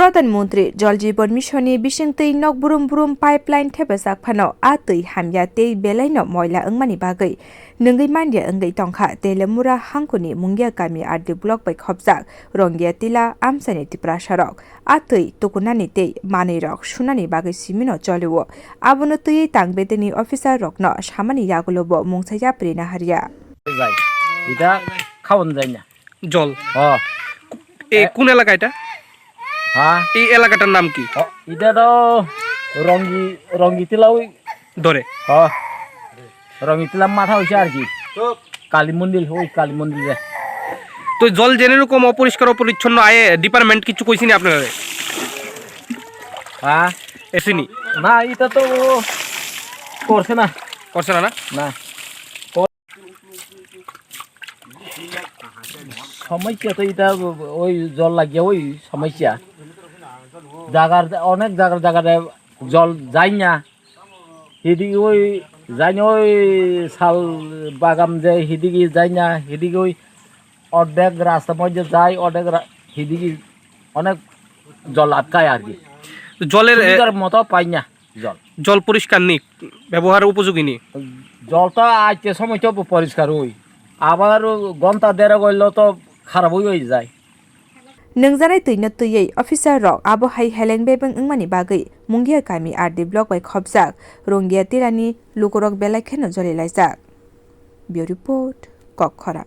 प्रधानमंत्री जल जीवन मिशननि बिसिंतै नक बुरुम बुरुम पाइपलाइन थेबेसाक फानो आ तै हामया तै बेलाइनो मयला अंगमानि बागै नोंगै मान्दिया अंगै तंखा तेलेमुरा हांकुनि मुंगियाकामि आरदि ब्लक बै खबजाक रंगिया तिला आमसानि तिप्रासा रक आ तै तुकुनानि तै मानै रक सुनानि बागै सिमिनो चलिवो आबुनो तै तांबेदेनि अफिसार रकनो सामानि यागुलोबो मुंसाया प्रेना हारिया যাই এটা খাওন যায় না জল এই কোন এলাকা এটা হ্যাঁ এই এলাকাটার নাম কি এটা তো রঙ্গি তিলাও ধরে রঙ্গি তিলা মাথা হইছে আর কি কালী মন্দির ওই কালী মন্দিরে তো জল জেনে এরকম অপরিষ্কার অপরিচ্ছন্ন আয়ে ডিপার্টমেন্ট কিছু কইছিনি আপনারা হ্যাঁ এসিনি না এটা তো করছে না না না সমস্যা তো এটা ওই জল লাগিয়ে ওই সমস্যা অনেক জায়গায় জল যায় না সেদিকে ওই যায় না ওই শাল বাগান যে সেদিকে যায় না সেদিকে ওই অর্ধেক রাস্তার মধ্যে যায় অর্ধেক সেদিকে অনেক জল আটকায় আর কি জলের মতো পাই না জল পরিষ্কার নেই ব্যবহার উপযোগী নেই জলটা আজকে সময় তো পরিষ্কার ওই আবার ঘন্টা দেড় গেল তো খারাপ হয়ে যায় नोंजानाय तैनो तैयै अफिसार रक आबो हाय हेलें बेबें अंगमानि बागै मुंगियाकामि आरदि ब्लक बै खबजाक रंगिया तिरानि लुकरक बेलायखेनो जलिलायजाक बियो रिपोर्ट कखरा।